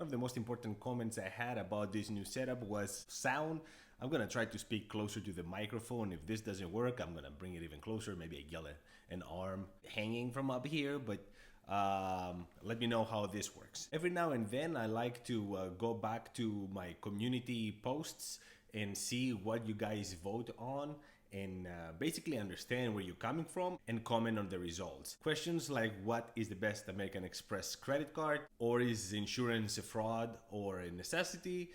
of the most important comments I had about this new setup was sound. I'm gonna try to speak closer to the microphone. If this doesn't work, I'm gonna bring it even closer. Maybe I yell an arm hanging from up here, but let me know how this works. Every now and then I like to go back to my community posts and see what you guys vote on and basically understand where you're coming from and comment on the results. Questions like what is the best American Express credit card, or is insurance a fraud or a necessity,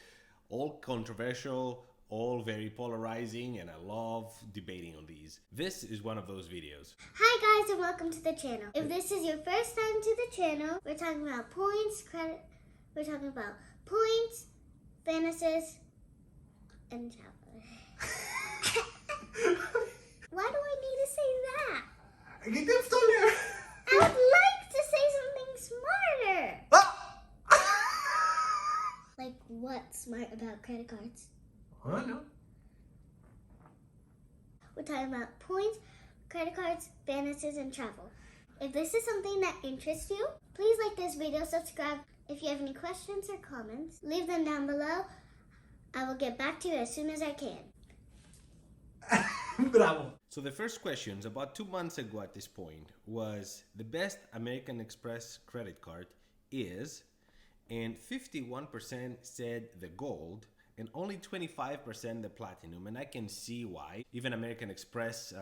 all controversial, all very polarizing, and I love debating on these. This is one of those videos. Hi guys and welcome to the channel. If this is your first time to the channel, we're talking about points, credit, we're talking about points, bonuses, and travel. Why do I need to say that? I would like to say something smarter. Like what's smart about credit cards? I know. We're talking about points, credit cards, bonuses, and travel. If this is something that interests you, please like this video, subscribe. If you have any questions or comments, leave them down below. I will get back to you as soon as I can. Bravo. So the first questions about 2 months ago at this point was the best American Express credit card is, and 51% said the gold and only 25% the platinum, and I can see why. Even American Express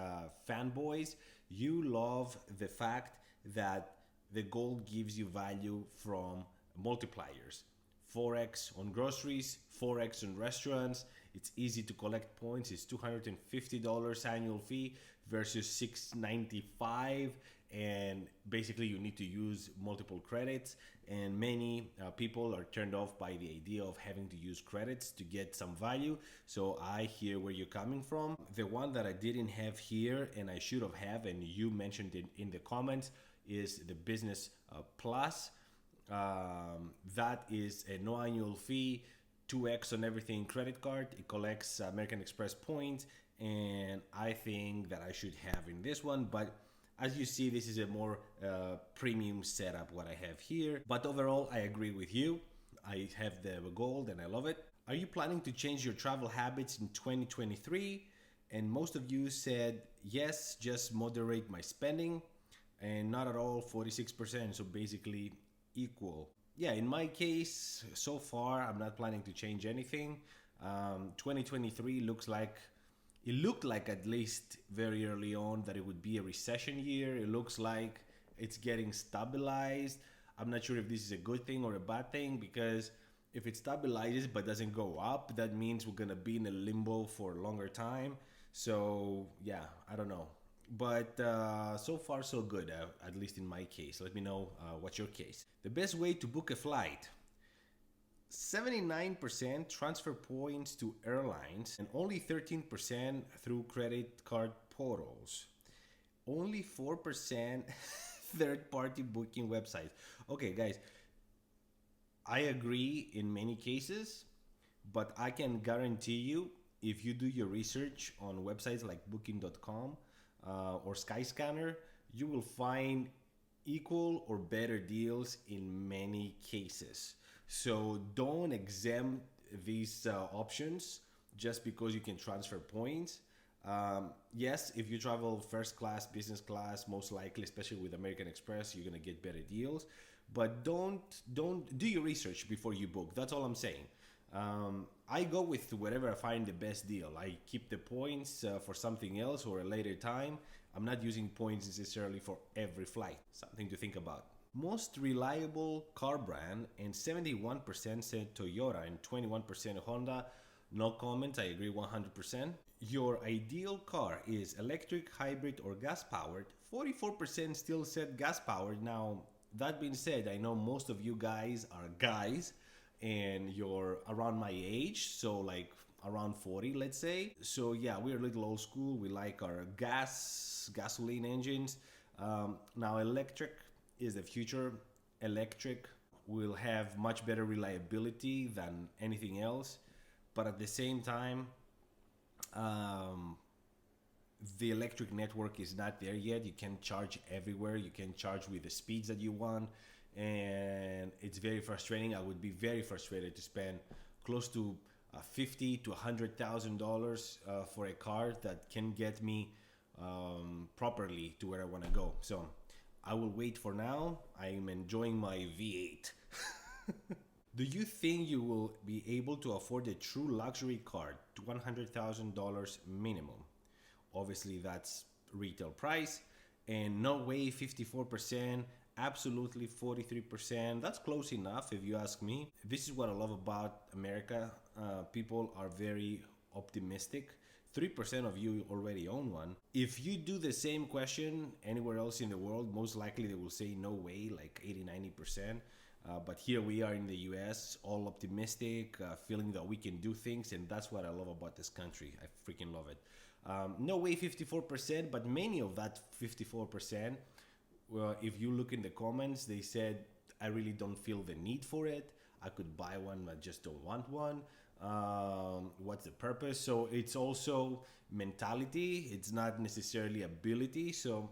fanboys, you love the fact that the gold gives you value from multipliers. 4x on groceries, 4x on restaurants. It's easy to collect points. It's $250 annual fee versus $695, and basically you need to use multiple credits, and many people are turned off by the idea of having to use credits to get some value. So I hear where you're coming from. The one that I didn't have here and I should have and you mentioned it in the comments is the Business Plus. That is a no annual fee, 2x on everything credit card. It collects American Express points, and I think that I should have in this one, but as you see, this is a more premium setup what I have here. But overall, I agree with you. I have the gold and I love it. Are you planning to change your travel habits in 2023? And most of you said yes, just moderate my spending, and not at all, 46%, so basically equal. Yeah, in my case, so far, I'm not planning to change anything. 2023 it looked like at least very early on that it would be a recession year. It looks like it's getting stabilized. I'm not sure if this is a good thing or a bad thing, because if it stabilizes but doesn't go up, that means we're gonna be in a limbo for a longer time. So yeah, I don't know. But so far so good, at least in my case. Let me know what's your case. The best way to book a flight. 79% transfer points to airlines and only 13% through credit card portals. Only 4% third-party booking websites. Okay, guys, I agree in many cases, but I can guarantee you, if you do your research on websites like booking.com or Skyscanner, you will find equal or better deals in many cases. So don't exempt these options just because you can transfer points. Yes, if you travel first class, business class, most likely, especially with American Express, you're gonna get better deals. But don't do your research before you book. That's all I'm saying. I go with whatever I find the best deal. I keep the points for something else or a later time. I'm not using points necessarily for every flight. Something to think about. Most reliable car brand, and 71% said Toyota and 21% Honda. No comments, I agree 100%. Your ideal car is electric, hybrid, or gas powered. 44% still said gas powered. Now, that being said, I know most of you guys are guys and you're around my age, so like around 40, let's say. So yeah, we're a little old school. We like our gasoline engines. Now electric is the future. Electric will have much better reliability than anything else, but at the same time, the electric network is not there yet. You can charge everywhere. You can charge with the speeds that you want. and it's very frustrating. I would be very frustrated to spend close to fifty to $100,000 for a car that can get me properly to where I want to go. So I will wait for now. I am enjoying my V8. Do you think you will be able to afford a true luxury car to $100,000 minimum? Obviously, that's retail price, and no way 54%, absolutely 43%. That's close enough if you ask me. This is what I love about America. People are very optimistic. 3% of you already own one. If you do the same question anywhere else in the world, most likely they will say no way, like 80-90%. But here we are in the US, all optimistic, feeling that we can do things, and that's what I love about this country. I freaking love it. No way 54%, but many of that 54%, well, if you look in the comments, they said, I really don't feel the need for it. I could buy one, I just don't want one. What's the purpose? So it's also mentality. It's not necessarily ability. So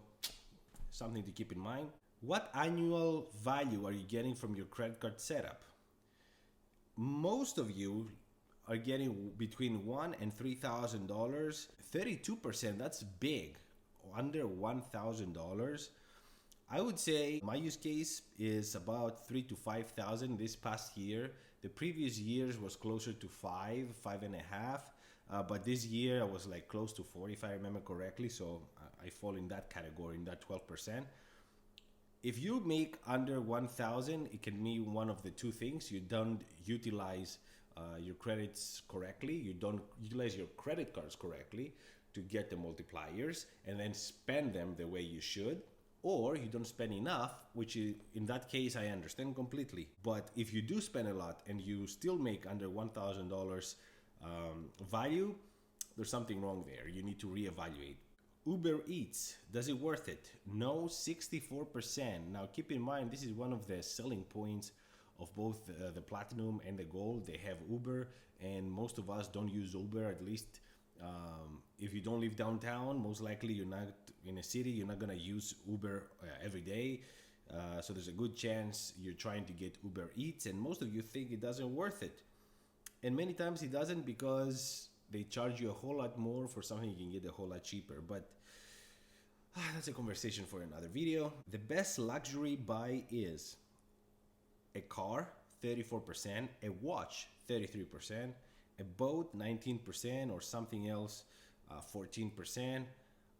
something to keep in mind. What annual value are you getting from your credit card setup? Most of you are getting between $1,000 and $3,000. 32%, that's big. Under $1,000. I would say my use case is about 3,000 to 5,000 this past year. The previous years was closer to 5.5. But this year I was like close to 4 if I remember correctly. So I fall in that category, in that 12%. If you make under 1,000, it can mean one of the two things. You don't utilize your credits correctly. You don't utilize your credit cards correctly to get the multipliers and then spend them the way you should. Or you don't spend enough, which is, in that case, I understand completely. But if you do spend a lot and you still make under $1,000 value, there's something wrong there. You need to reevaluate. Uber Eats, does it worth it? No, 64%. Now keep in mind, this is one of the selling points of both the Platinum and the Gold. They have Uber, and most of us don't use Uber. At least if you don't live downtown, most likely you're not in a city, you're not gonna use Uber every day. So there's a good chance you're trying to get Uber Eats, and most of you think it doesn't worth it. And many times it doesn't, because they charge you a whole lot more for something you can get a whole lot cheaper. But that's a conversation for another video. The best luxury buy is a car, 34%, a watch, 33%, a boat, 19%, or something else, 14%.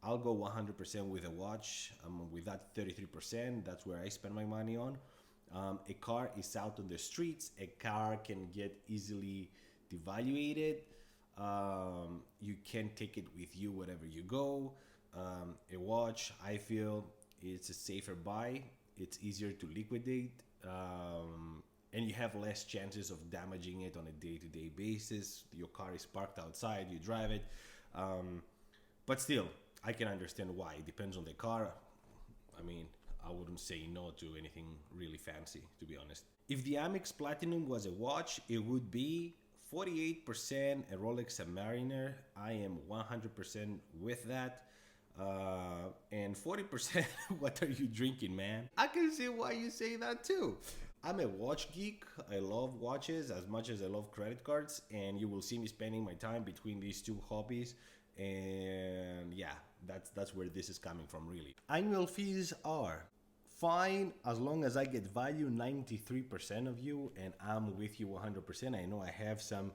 I'll go 100% with a watch. With that 33%, that's where I spend my money on. A car is out on the streets. A car can get easily devaluated. You can take it with you wherever you go. A watch, I feel, it's a safer buy. It's easier to liquidate, and you have less chances of damaging it on a day-to-day basis. Your car is parked outside, you drive it, but still, I can understand why. It depends on the car. I mean, I wouldn't say no to anything really fancy, to be honest. If the Amex Platinum was a watch, it would be 48% a Rolex Submariner. I am 100% with that. And 40%, what are you drinking, man? I can see why you say that too. I'm a watch geek. I love watches as much as I love credit cards, and you will see me spending my time between these two hobbies. And yeah, that's where this is coming from, really. Annual fees are fine as long as I get value. 93% of you, and I'm with you 100%. I know I have some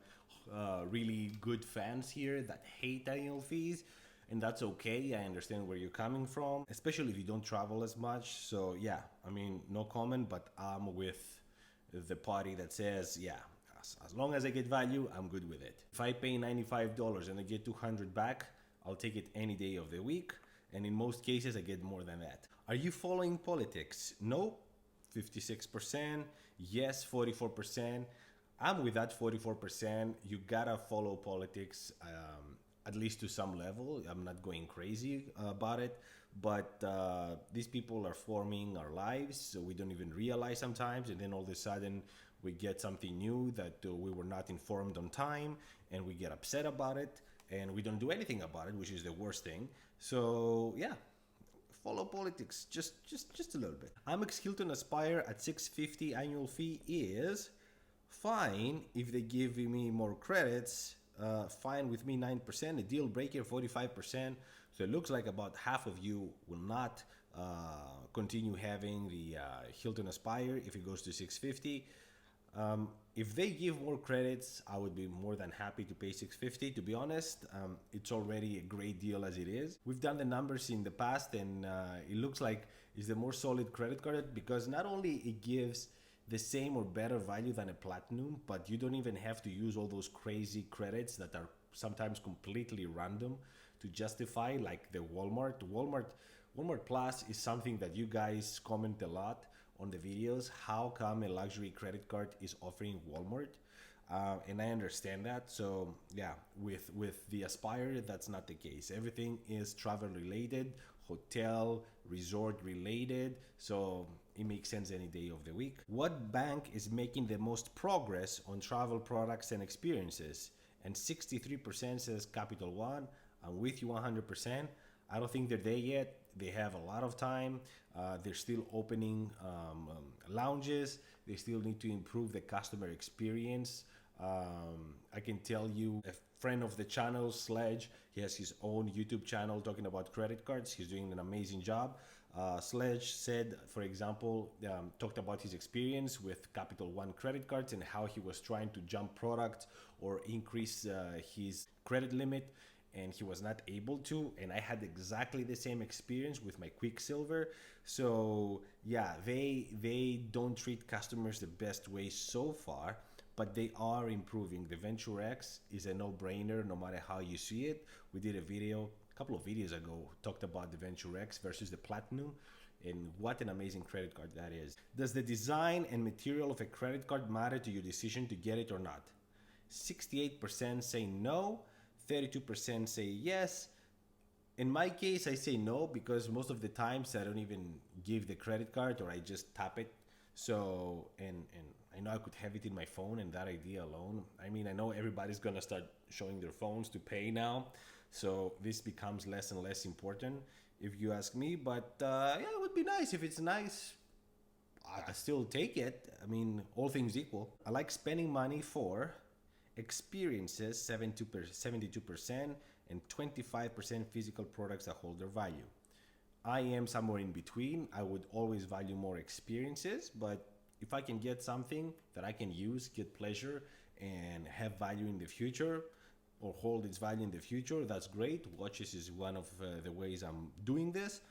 really good fans here that hate annual fees, and that's okay. I understand where you're coming from, especially if you don't travel as much. So yeah, I mean, no comment, but I'm with the party that says, yeah, as long as I get value, I'm good with it. If I pay $95 and I get 200 back, I'll take it any day of the week. And in most cases, I get more than that. Are you following politics? No, 56%. Yes, 44%. I'm with that 44%. You gotta follow politics, at least to some level. I'm not going crazy about it, but these people are forming our lives, so we don't even realize sometimes, and then all of a sudden we get something new that we were not informed on time, and we get upset about it, and we don't do anything about it, which is the worst thing. So yeah, follow politics just a little bit. Amex Hilton Aspire at $650 annual fee is fine if they give me more credits. Fine with me 9%. A deal breaker 45%. So it looks like about half of you will not continue having the Hilton Aspire if it goes to $650. If they give more credits, I would be more than happy to pay $650. To be honest, it's already a great deal as it is. We've done the numbers in the past, and it looks like it's the more solid credit card because not only it gives the same or better value than a Platinum, but you don't even have to use all those crazy credits that are sometimes completely random to justify, like the Walmart Plus is something that you guys comment a lot on the videos. How come a luxury credit card is offering Walmart? And I understand that. So yeah, with the Aspire, that's not the case. Everything is travel related, hotel, resort related. So it makes sense any day of the week. What bank is making the most progress on travel products and experiences? And 63% says Capital One. I'm with you 100%. I don't think they're there yet. They have a lot of time. They're still opening lounges. They still need to improve the customer experience. I can tell you, a friend of the channel, Sledge, he has his own YouTube channel talking about credit cards. He's doing an amazing job. Sledge said, for example, talked about his experience with Capital One credit cards and how he was trying to jump products or increase his credit limit, and he was not able to. And I had exactly the same experience with my Quicksilver. So yeah, they don't treat customers the best way so far, but they are improving. The Venture X is a no-brainer no matter how you see it. We did a video a couple of videos ago, talked about the Venture X versus the Platinum, and what an amazing credit card that is. Does the design and material of a credit card matter to your decision to get it or not? 68% say no, 32% say yes. In my case, I say no because most of the times I don't even give the credit card, or I just tap it. So, and I know I could have it in my phone, and that idea alone. I mean, I know everybody's gonna start showing their phones to pay now, so this becomes less and less important if you ask me. But yeah, it would be nice. If it's nice, I still take it. I mean, all things equal. I like spending money for experiences, 72%, and 25% physical products that hold their value. I am somewhere in between. I would always value more experiences, but if I can get something that I can use, get pleasure, and have value in the future, or hold its value in the future, that's great. Watches is one of the ways I'm doing this,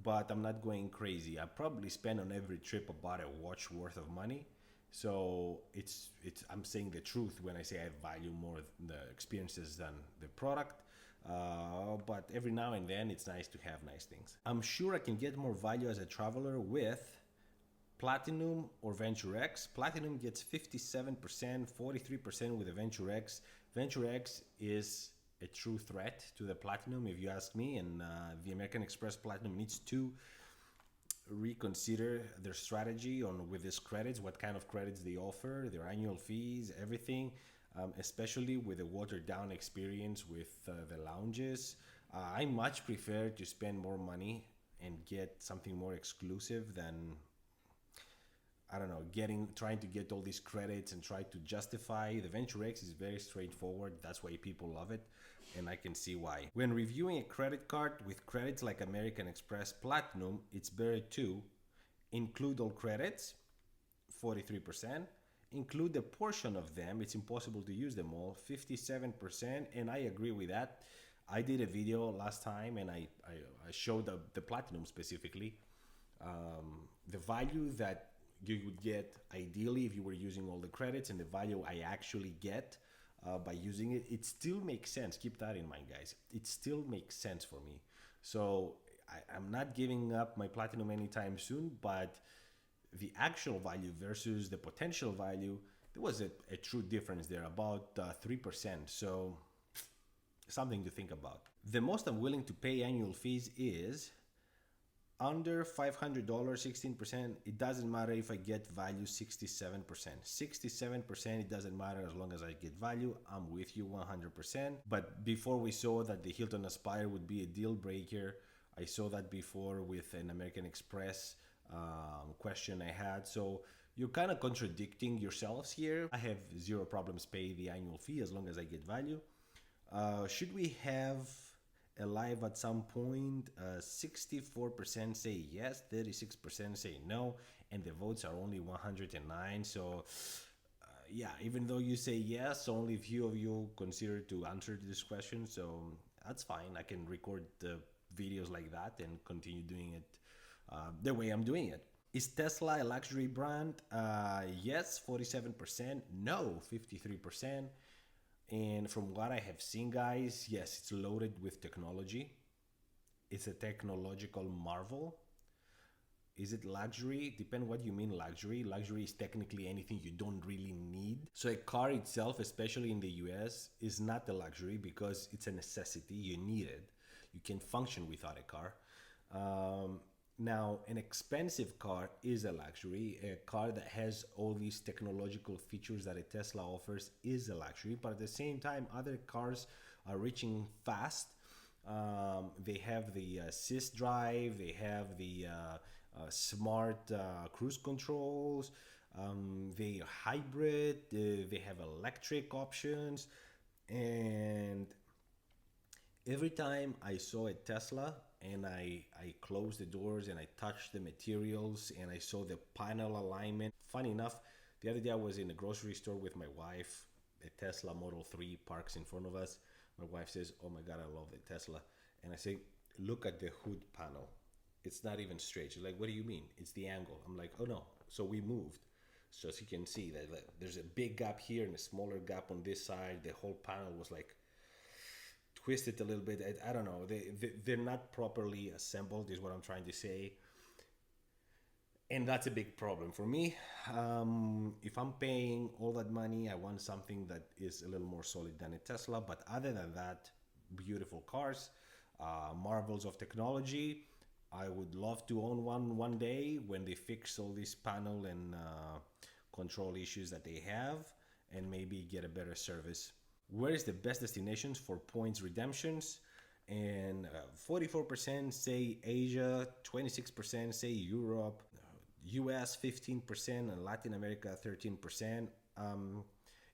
but I'm not going crazy. I probably spend on every trip about a watch worth of money. So it's I'm saying the truth when I say I value more the experiences than the product. But every now and then it's nice to have nice things. I'm sure I can get more value as a traveler with Platinum or Venture X. Platinum gets 57%, 43% with the Venture X. Venture X is a true threat to the Platinum, if you ask me, and the American Express Platinum needs to reconsider their strategy on with these credits, what kind of credits they offer, their annual fees, everything, especially with the watered down experience with the lounges. I much prefer to spend more money and get something more exclusive than, I don't know, trying to get all these credits and try to justify. The Venture X is very straightforward. That's why people love it, and I can see why. When reviewing a credit card with credits like American Express Platinum, it's better to include all credits, 43%, include a portion of them. It's impossible to use them all, 57%, and I agree with that. I did a video last time, and I showed the Platinum specifically, the value that you would get ideally if you were using all the credits, and the value I actually get by using it. It still makes sense. Keep that in mind, guys. It still makes sense for me. So I'm not giving up my Platinum anytime soon, but the actual value versus the potential value, there was a true difference there, about 3%. So something to think about. The most I'm willing to pay annual fees is under $500, 16%. It doesn't matter if I get value, 67%. 67%, it doesn't matter as long as I get value. I'm with you 100%. But before we saw that the Hilton Aspire would be a deal breaker, I saw that before with an American Express question I had. So you're kind of contradicting yourselves here. I have zero problems pay the annual fee as long as I get value. Should we have a live at some point? 64% say yes, 36% say no, and the votes are only 109. So yeah, even though you say yes, only few of you consider to answer this question. So that's fine. I can record the videos like that and continue doing it the way I'm doing it. Is Tesla a luxury brand? Yes, 47%. No, 53%. And from what I have seen, guys, yes, it's loaded with technology. It's a technological marvel. Is it luxury? Depend what you mean luxury. Luxury is technically anything you don't really need. So a car itself, especially in the US, is not a luxury because it's a necessity. You need it. You can function without a car. Now, an expensive car is a luxury. A car that has all these technological features that a Tesla offers is a luxury. But at the same time, other cars are reaching fast. They have the assist drive. They have the smart cruise controls. They are hybrid. They have electric options. And every time I saw a Tesla and I closed the doors and I touched the materials and I saw the panel alignment. Funny enough, the other day I was in a grocery store with my wife. A Tesla Model 3 parks in front of us. My wife says, "Oh my God, I love the Tesla." And I say, "Look at the hood panel. It's not even straight." She's like, "What do you mean?" "It's the angle." I'm like, "Oh no." So we moved. So as you can see, that there's a big gap here and a smaller gap on this side. The whole panel was like twisted a little bit. I don't know. They're not properly assembled is what I'm trying to say. And that's a big problem for me. If I'm paying all that money, I want something that is a little more solid than a Tesla. But other than that, beautiful cars, marvels of technology. I would love to own one day when they fix all these panel and control issues that they have and maybe get a better service. Where is the best destinations for points redemptions? And 44% say Asia, 26% say Europe, US 15%, and Latin America 13%.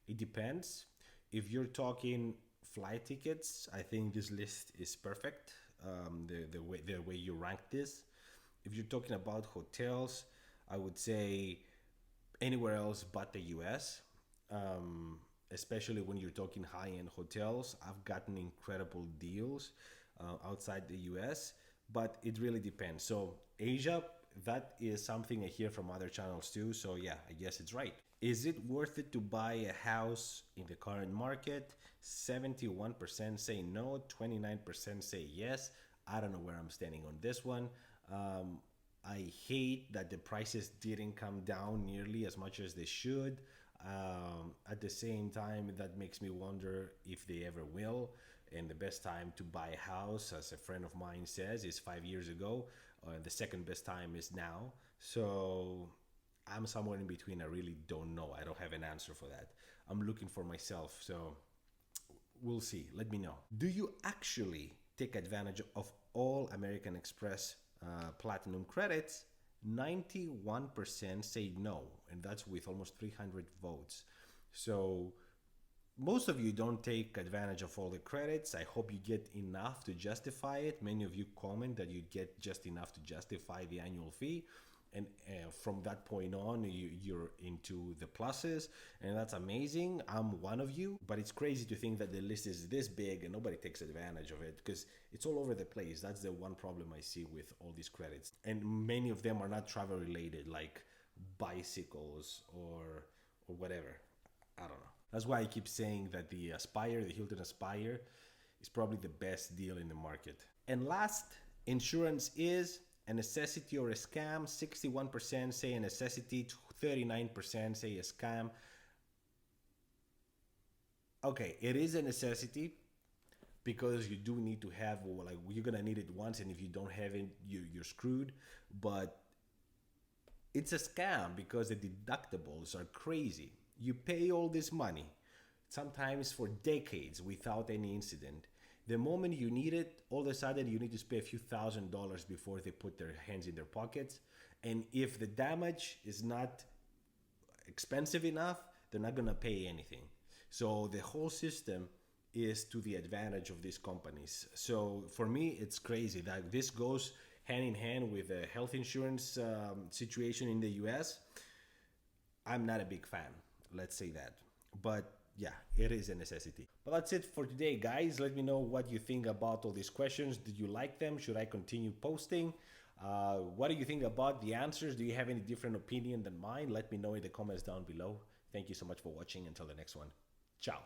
It depends. If you're talking flight tickets, I think this list is perfect. The way you rank this. If you're talking about hotels, I would say anywhere else but the US. Especially when you're talking high-end hotels, I've gotten incredible deals outside the US, but it really depends. So Asia, that is something I hear from other channels too. So yeah, I guess it's right. Is it worth it to buy a house in the current market? 71% say no, 29% say yes. I don't know where I'm standing on this one. I hate that the prices didn't come down nearly as much as they should. At the same time, that makes me wonder if they ever will. And the best time to buy a house, as a friend of mine says, is 5 years ago. The second best time is now. So I'm somewhere in between. I really don't know. I don't have an answer for that. I'm looking for myself. So we'll see. Let me know. Do you actually take advantage of all American Express Platinum credits? 91% say no, and that's with almost 300 votes. So most of you don't take advantage of all the credits. I hope you get enough to justify it. Many of you comment that you get just enough to justify the annual fee. And from that point on, you're into the pluses, and that's amazing. I'm one of you, but it's crazy to think that the list is this big and nobody takes advantage of it because it's all over the place. That's the one problem I see with all these credits. And many of them are not travel related, like bicycles or whatever. I don't know. That's why I keep saying that the Aspire, the Hilton Aspire, is probably the best deal in the market. And last, insurance is a necessity or a scam. 61% say a necessity, 39% say a scam. Okay, it is a necessity because you do need to have, like, you're gonna need it once, and if you don't have it, you're screwed. But it's a scam because the deductibles are crazy. You pay all this money, sometimes for decades without any incident. The moment you need it, all of a sudden you need to spend a few $1,000s before they put their hands in their pockets. And if the damage is not expensive enough, they're not going to pay anything. So the whole system is to the advantage of these companies. So for me, it's crazy that this goes hand in hand with the health insurance situation in the US. I'm not a big fan, let's say that. But yeah, it is a necessity. But that's it for today, guys. Let me know what you think about all these questions. Did you like them? Should I continue posting? What do you think about the answers? Do you have any different opinion than mine? Let me know in the comments down below. Thank you so much for watching. Until the next one. Ciao.